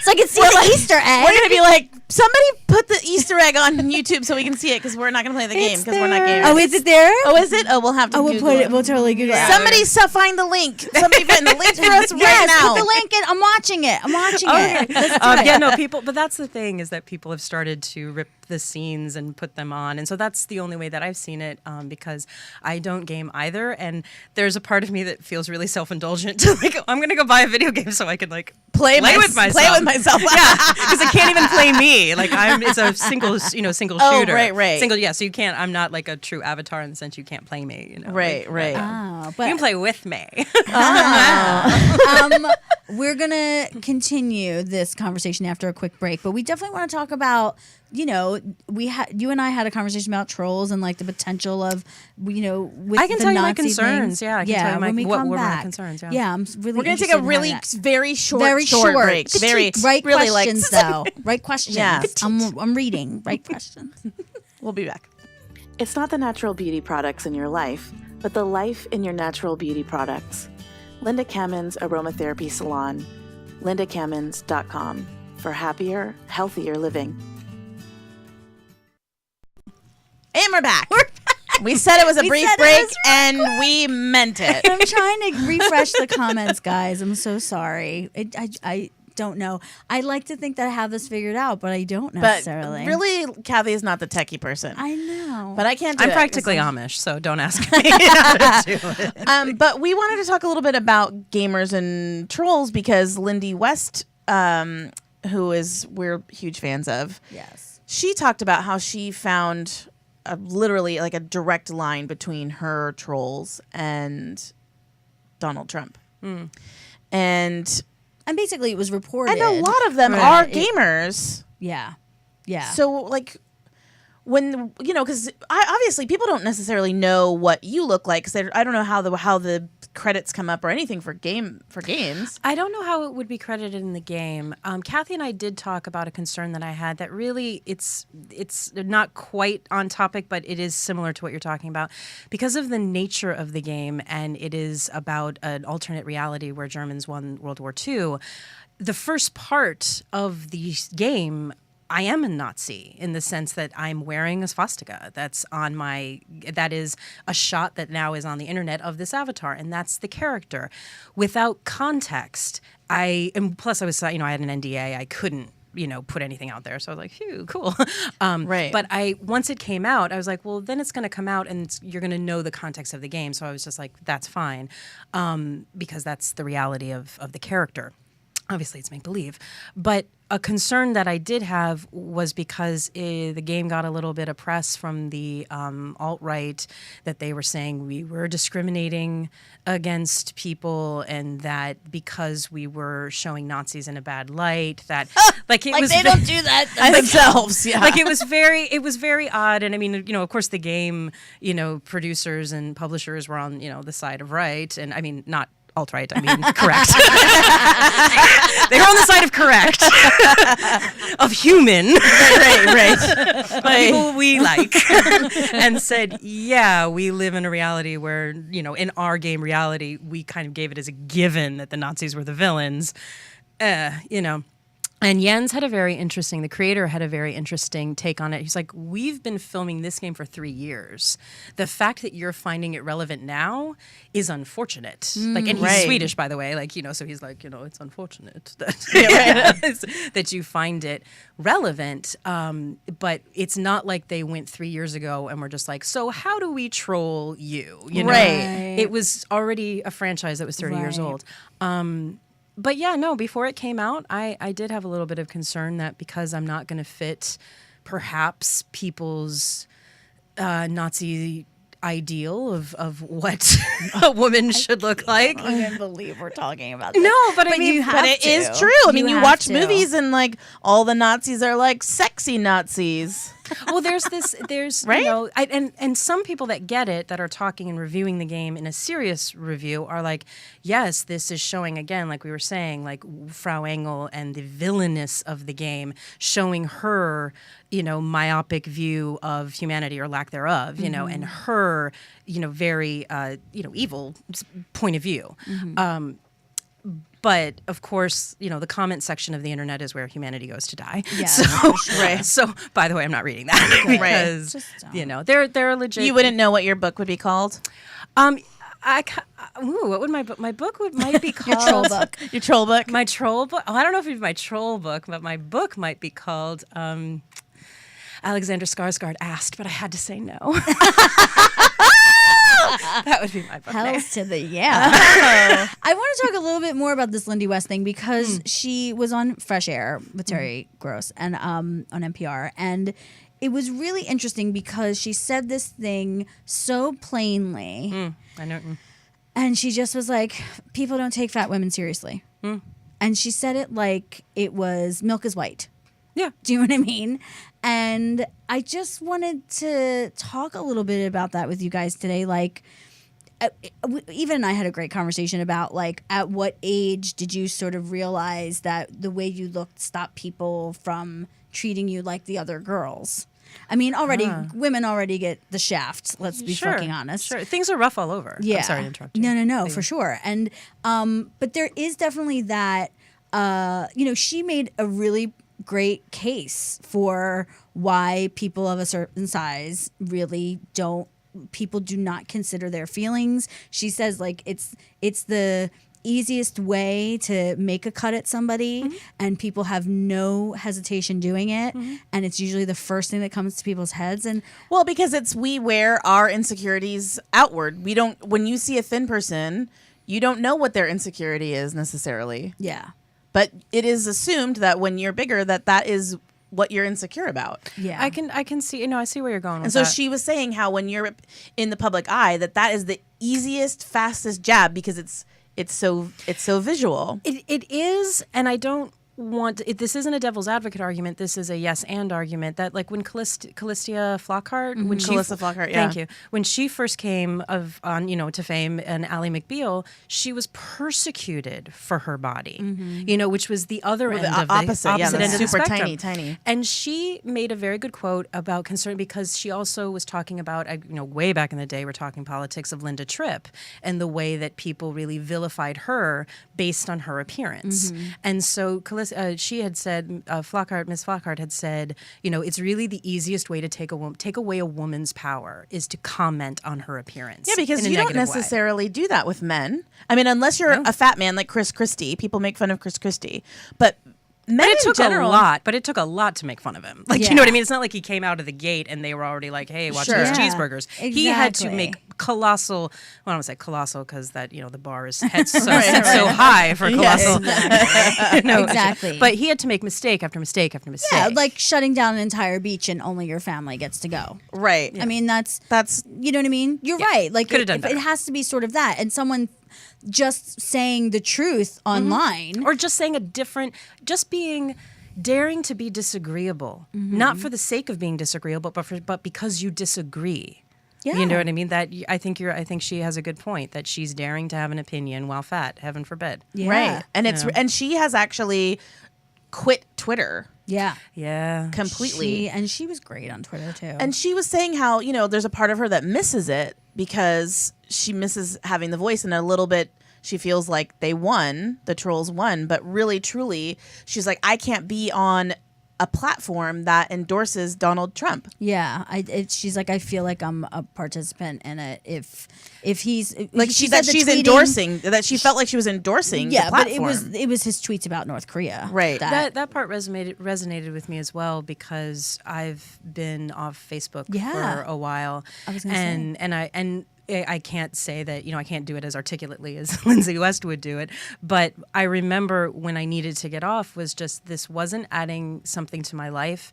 So I can see the Easter egg. We're going to be like, somebody put the Easter egg on YouTube so we can see it, because we're not going to play the game, because we're not gamers. Oh, is it there? Oh, is it? Oh, we'll have to we'll Google put it. We'll totally Google it. Somebody find the link. Somebody find the link for us right now. Put the link in. I'm watching it. Let's do it. Yeah, no, people, but that's the thing, is that people have started to rip the scenes and put them on. And so that's the only way that I've seen it, because I don't game either. And there's a part of me that feels really self-indulgent to like, I'm going to go buy a video game so I can like play with myself. Play with myself. Yeah, because it can't even play me. Like, it's a single shooter. Oh, right. Single, yeah. So you can't. I'm not like a true avatar in the sense you can't play me. Right. Oh, you can play with me. We're gonna continue this conversation after a quick break, but we definitely want to talk about. You and I had a conversation about trolls and like the potential of, with I can the tell you Nazi my concerns. things. Yeah, I can tell you when we what come were my back. concerns. Yeah. Yeah, I'm really. We're going to take interested a in really how that- very short break. Very right really questions though. Right questions. Yeah. I'm reading right questions. We'll be back. It's not the natural beauty products in your life, but the life in your natural beauty products. Linda Kammen's Aromatherapy Salon. LindaKammens.com for happier, healthier living. And we're back. We said it was a brief break, and we meant it. I'm trying to refresh the comments, guys. I'm so sorry. I don't know. I like to think that I have this figured out, but I don't necessarily. But really, Kathy is not the techie person. I know. But I can't do I'm it. practically Amish, so don't ask me how to do it. But we wanted to talk a little bit about gamers and trolls, because Lindy West, who we're huge fans of, Yes. she talked about how she found literally like a direct line between her trolls and Donald Trump. And basically it was reported. And a lot of them are gamers. Yeah. So like when, because obviously people don't necessarily know what you look like, because I don't know how the credits come up or anything for games. I don't know how it would be credited in the game. Kathy and I did talk about a concern that I had that really it's not quite on topic, but it is similar to what you're talking about because of the nature of the game, and it is about an alternate reality where Germans won World War II. The first part of the game I am a Nazi in the sense that I'm wearing a swastika. That is a shot that now is on the internet of this avatar, and that's the character. Without context, plus I was, I had an NDA. I couldn't, put anything out there. So I was like, phew, cool. Right. But once it came out, I was like, well, then it's going to come out and you're going to know the context of the game. So I was just like, that's fine, because that's the reality of the character. Obviously, it's make-believe. But a concern that I did have was because the game got a little bit of press from the alt-right that they were saying we were discriminating against people, and that because we were showing Nazis in a bad light, that they don't do that themselves. Yeah. Like it was very odd. And I mean, of course the game, producers and publishers were on, the side of right. And I mean, not alt-right, I mean correct. They were on the side of correct. Of human. Right. People we like. And said, yeah, we live in a reality where, in our game reality, we kind of gave it as a given that the Nazis were the villains. And Jens the creator had a very interesting take on it. He's like, we've been filming this game for 3 years. The fact that you're finding it relevant now is unfortunate. And he's Swedish, by the way. So he's like, it's unfortunate that, that you find it relevant. But it's not like they went 3 years ago and were just like, so how do we troll you? Right. It was already a franchise that was 30 years old. But yeah, no, before it came out, I did have a little bit of concern that because I'm not going to fit perhaps people's Nazi ideal of what a woman should look like. I can't believe we're talking about this. No, but I mean, it is true. I mean, you watch movies and like all the Nazis are like sexy Nazis. Well, there's right? And some people that get it, that are talking and reviewing the game in a serious review, are like, yes, this is showing, again, like we were saying, like Frau Engel and the villainous of the game, showing her, myopic view of humanity or lack thereof, and her, very, evil point of view. But of course, the comment section of the internet is where humanity goes to die. Yeah, So, by the way, I'm not reading that because they're legit. You wouldn't know what your book would be called. What would my book? My book might be called Your troll book. Your troll book. My troll book. Oh, I don't know if it'd be my troll book, but my book might be called Alexander Skarsgård Asked, but I had to say no. That would be my book. Hells to the I want to talk a little bit more about this Lindy West thing because she was on Fresh Air with Terry Gross and on NPR, and it was really interesting because she said this thing so plainly. I know. And she just was like, people don't take fat women seriously. And she said it like it was milk is white. Yeah. Do you know what I mean? And I just wanted to talk a little bit about that with you guys today. Like, Eva and I had a great conversation about, like, at what age did you sort of realize that the way you looked stopped people from treating you like the other girls? I mean, women already get the shaft. Let's be fucking honest. Sure, things are rough all over. Yeah. I'm sorry to interrupt you. No, for sure. And but there is definitely that. She made a really great case for why people of a certain size really people do not consider their feelings. She says, like, it's the easiest way to make a cut at somebody, and people have no hesitation doing it, and it's usually the first thing that comes to people's heads. And because we wear our insecurities outward. When you see a thin person, you don't know what their insecurity is necessarily. Yeah. But it is assumed that when you're bigger, that is what you're insecure about. Yeah. I can see, I see where you're going with and so that. she was saying how when you're in the public eye, that is the easiest, fastest jab because it's so visual. It is, and I don't want this isn't a devil's advocate argument. This is a yes and argument that, like, when Callistia Flockhart, Calissa Flockhart, thank you, when she first came to fame, and Ally McBeal, she was persecuted for her body, which was the other end of the opposite end of the super spectrum. tiny. And she made a very good quote about concern because she also was talking about, way back in the day, we're talking politics of Linda Tripp and the way that people really vilified her based on her appearance, and so Calista Alyssa, she had said, Miss Flockhart had said, it's really the easiest way to take away a woman's power is to comment on her appearance. Yeah, because in a you don't negative way. necessarily do that with men. I mean, unless you're a fat man like Chris Christie. People make fun of Chris Christie. But men But it in took general, a lot. But it took a lot to make fun of him. Like, you know what I mean? It's not like he came out of the gate and they were already like, "Hey, watch Sure. these Yeah, cheeseburgers." He had to exactly. make colossal. Well, I don't want to say colossal because that the bar is set so high for colossal. Exactly. But he had to make mistake after mistake after mistake. Yeah, like shutting down an entire beach and only your family gets to go. right? I mean, that's That's you know what I mean. You're right. Like Coulda done it better. has to be sort of that, and someone just saying the truth online. or just saying just daring to be disagreeable, not for the sake of being disagreeable, but because you disagree. Yeah. You know what I mean? I think she has a good point that she's daring to have an opinion while fat, heaven forbid. Yeah. right. And she has actually quit Twitter Yeah. Yeah. completely. She was great on Twitter too. And she was saying how, there's a part of her that misses it because she misses having the voice, and a little bit she feels like the trolls won, but really truly she's like, I can't be on a platform that endorses Donald Trump. yeah, she's like, I feel like I'm a participant in it. If he's Like she that said the she's tweeting- endorsing, that she felt like she was endorsing Yeah, the but platform. it was his tweets about North Korea. Right. That part resonated with me as well because I've been off Facebook Yeah. for a while. I was gonna say. And I can't say that, I can't do it as articulately as Lindsay West would do it. But I remember when I needed to get off was just this wasn't adding something to my life.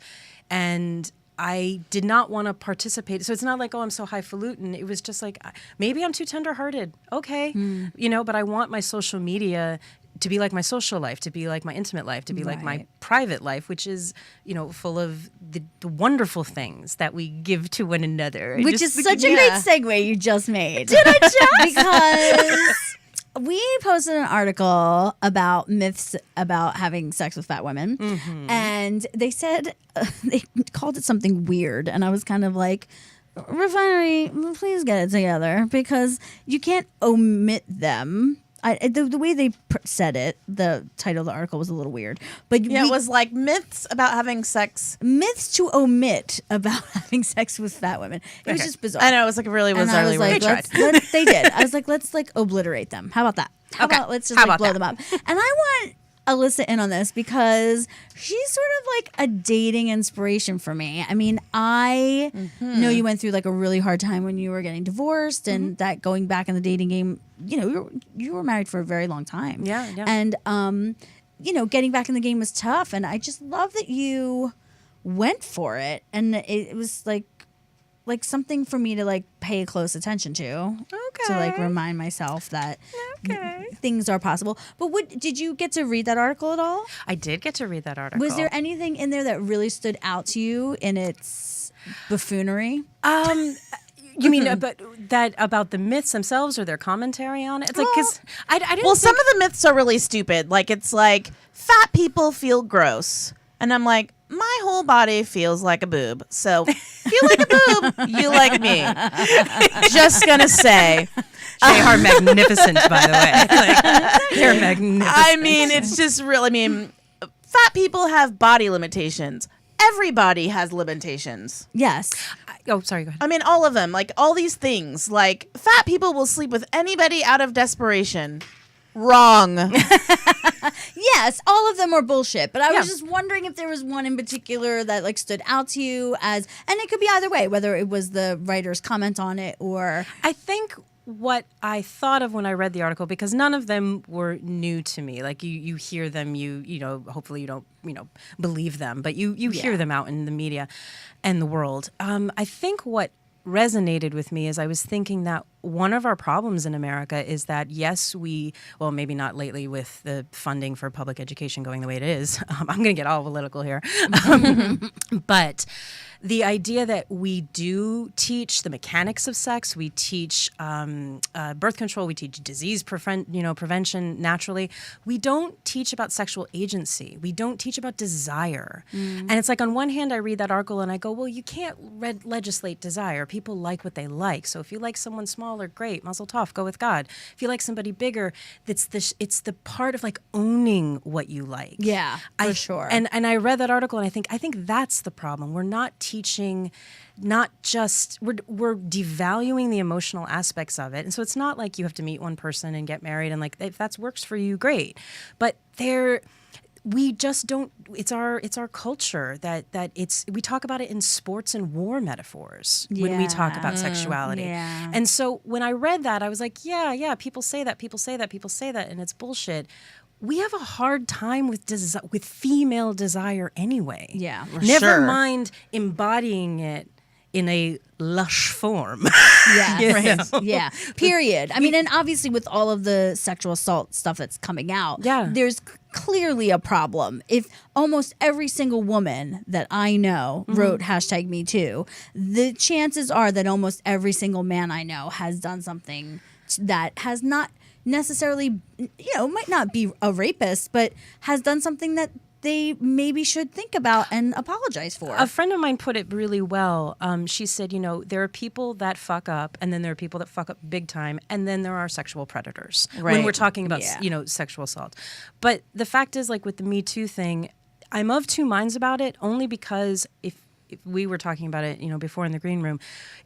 And I did not want to participate. So it's not like, oh, I'm so highfalutin. It was just like, maybe I'm too tenderhearted. Okay. But I want my social media to be like my social life, to be like my intimate life, to be like my Right. private life, which is, full of the wonderful things that we give to one another. I Which just is think- such a great segue you just made. Did I just? Because we posted an article about myths about having sex with fat women, and they said they called it something weird, and I was kind of like, Refinery, please get it together because you can't omit them. The way they said it, the title of the article was a little weird, but it was like myths about having sex. myths to omit about having sex with fat women. It was just bizarre. I know, it was like really And I bizarrely was like, weird. they did. I was like, let's like obliterate them. How about that? How about let's just How like about blow that? them up? And I want Alyssa in on this because she's sort of like a dating inspiration for me. I mean, I know you went through like a really hard time when you were getting divorced, and that going back in the dating game. You were married for a very long time. Yeah. And getting back in the game was tough, and I just love that you went for it, and it was like something for me to like pay close attention to. Okay. To like remind myself that things are possible. But did you get to read that article at all? I did get to read that article. Was there anything in there that really stood out to you in its buffoonery? You mean about the myths themselves or their commentary on it? It's like, because I didn't. Well, some of the myths are really stupid. Like, it's like, fat people feel gross. And I'm like, my whole body feels like a boob. So, if you like a boob, you like me. Just gonna say. They are magnificent, by the way. Like, they're magnificent. I mean, it's just real. I mean, fat people have body limitations. Everybody has limitations. Yes. Sorry, go ahead. I mean, all of them. Like, all these things. Like, fat people will sleep with anybody out of desperation. Wrong. Yes, all of them are bullshit. But I was Yeah. just wondering if there was one in particular that like stood out to you and it could be either way, whether it was the writer's comment on it or I think what I thought of when I read the article, because none of them were new to me. Like you hear them, hopefully you don't, believe them, but you hear them out in the media and the world. I think what resonated with me is I was thinking that one of our problems in America is that, yes, maybe not lately with the funding for public education going the way it is. I'm going to get all political here. But the idea that we do teach the mechanics of sex, we teach birth control, we teach disease prevention naturally. We don't teach about sexual agency. We don't teach about desire. And it's like on one hand, I read that article and I go, well, you can't legislate desire. People like what they like. So if you like someone small, smaller, great, mazel tov, go with God. If you like somebody bigger, it's the part of like owning what you like. Yeah, for sure. And I read that article, and I think that's the problem. We're not teaching, not just we're devaluing the emotional aspects of it. And so it's not like you have to meet one person and get married, and like if that works for you, great. But we just don't. It's our culture that we talk about it in sports and war metaphors when we talk about sexuality. Yeah. And so when I read that, I was like, yeah, people say that, and it's bullshit. We have a hard time with female desire anyway. Yeah. Never mind embodying it in a lush form. Yes. Yeah. Period. I mean, and obviously with all of the sexual assault stuff that's coming out, there's clearly a problem. If almost every single woman that I know wrote #MeToo, the chances are that almost every single man I know has done something that has not necessarily, might not be a rapist, but has done something that they maybe should think about and apologize for. A friend of mine put it really well. She said, there are people that fuck up, and then there are people that fuck up big time, and then there are sexual predators when we're talking about, sexual assault. But the fact is, like with the Me Too thing, I'm of two minds about it, only because if we were talking about it, before in the green room,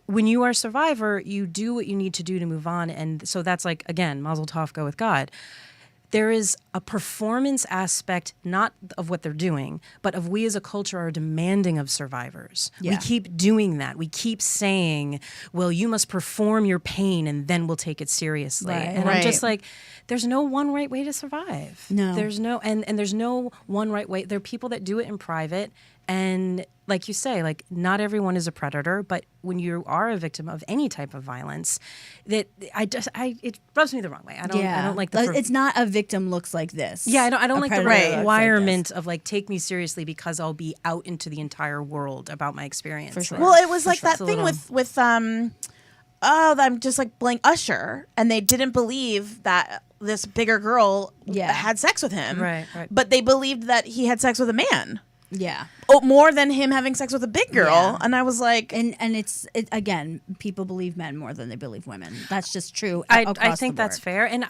when you are a survivor, you do what you need to do to move on. And so that's like, again, mazel tov, go with God. There is a performance aspect, not of what they're doing, but of we as a culture are demanding of survivors. Yeah. We keep doing that. We keep saying, well, you must perform your pain and then we'll take it seriously. Right. And I'm just like, there's no one right way to survive. No. There's no, and there's no one right way. There are people that do it in private. And like you say, like not everyone is a predator, but when you are a victim of any type of violence, it rubs me the wrong way. I don't like the. It's not a victim looks like this. Yeah, I don't like the requirement of like take me seriously because I'll be out into the entire world about my experience. For sure. Well, it was like that thing with I'm just like blank Usher, and they didn't believe that this bigger girl had sex with him. Right. But they believed that he had sex with a man. Yeah. Oh, more than him having sex with a big girl. Yeah. And I was like... And it's again, people believe men more than they believe women. That's just true. I think that's fair. And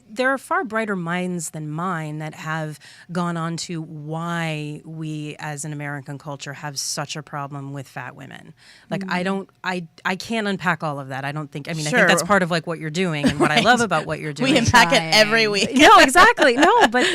there are far brighter minds than mine that have gone on to why we as an American culture have such a problem with fat women. Like, I can't unpack all of that. I don't think, I think that's part of like what you're doing and what I love about what you're doing. We unpack it every week. No, exactly. No, but...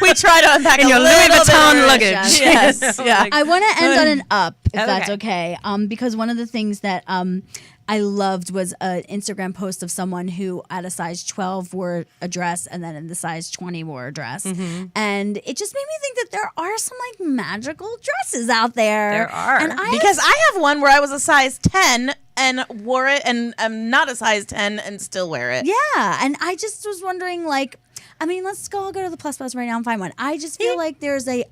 we try to unpack in your Louis Vuitton luggage. Yes. Yeah. I want to end on an up, if that's okay. Because one of the things that I loved was an Instagram post of someone who at a size 12 wore a dress and then in the size 20 wore a dress. Mm-hmm. And it just made me think that there are some like magical dresses out there. There are. And I have one where I was a size 10 and wore it, and I'm not a size 10 and still wear it. Yeah. And I just was wondering, like, let's go to the Plus Buzz right now and find one. I just feel like there's a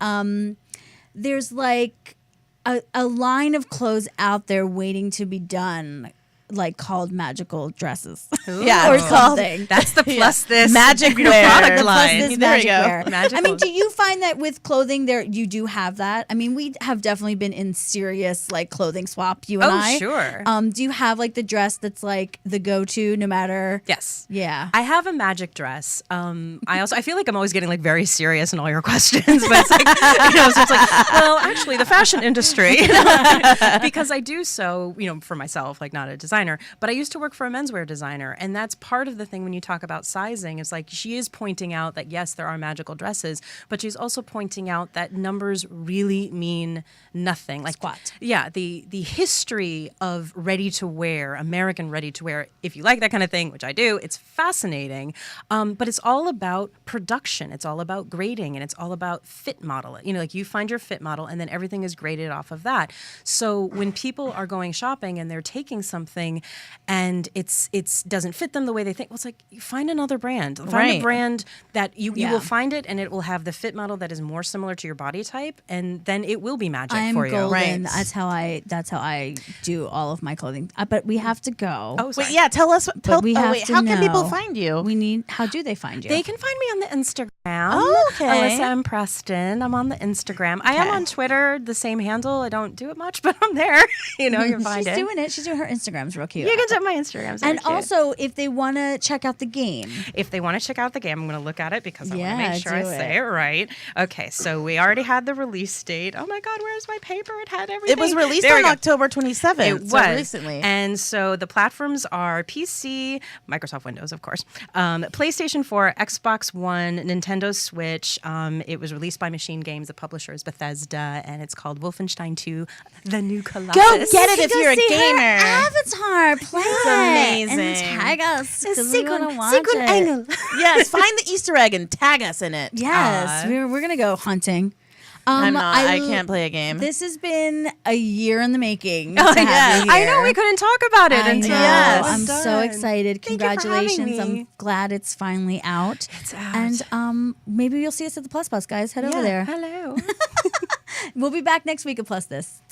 line of clothes out there waiting to be done, like called magical dresses. Yeah, or something. That's the plus this magic wear product line. Plus this there magic you go. wear. Magical. Do you find that with clothing there you do have that? We have definitely been in serious like clothing swap, you and I. Oh, sure. Do you have like the dress that's like the go-to no matter? Yes. Yeah. I have a magic dress. I feel like I'm always getting like very serious in all your questions, but it's like, so it's like, well, actually the fashion industry, because I do so, for myself, like not a designer, but I used to work for a menswear designer. And that's part of the thing when you talk about sizing. It's like she is pointing out that, yes, there are magical dresses, but she's also pointing out that numbers really mean nothing. Like squat. Yeah, the history of ready-to-wear, American ready-to-wear, if you like that kind of thing, which I do, it's fascinating. But it's all about production. It's all about grading, and it's all about fit model. Like you find your fit model, and then everything is graded off of that. So when people are going shopping and they're taking something and it doesn't fit them the way they think, well, it's like, you find another brand. Find a brand that you will find it, and it will have the fit model that is more similar to your body type, and then it will be magic for you. I'm golden. Right. That's how I do all of my clothing. But we have to go. Oh, sorry. Wait, yeah, tell us. But we have to how can people know. find you? How do they find you? They can find me on the Instagram. Oh, okay. Alyssa Preston. I'm on the Instagram. I am on Twitter, the same handle. I don't do it much, but I'm there. You can find She's it. doing it. She's doing her Instagrams Instagram's real cute. You can check my Instagram's. And also, if they want to check out the game, if they want to check out the game, I'm going to look at it because I want to make sure I do say it right. Okay, so we already had the release date. Oh my God, where's my paper? It had everything. It was released There we on go. October 27th. It so was recently. And so the platforms are PC, Microsoft Windows, of course, PlayStation 4, Xbox One, Nintendo Switch. It was released by Machine Games. The publisher is Bethesda, and it's called Wolfenstein 2: The New Colossus. Go get it if Go you're a see her gamer. Avatar, play It's it, amazing. and tag us. 'Cause we wanna watch Secret it. angle. Yes, find the Easter egg and tag us in it. Yes, we're gonna go hunting. I'm not. I can't play a game. This has been a year in the making. Oh, to have yes. you I here. know we couldn't talk about it I until know. Yes. it was I'm so done. excited. Thank you for having Congratulations. me. I'm glad it's finally out. It's out. And maybe you'll see us at the Plus Bus, guys. Head over there. Hello. We'll be back next week at Plus This.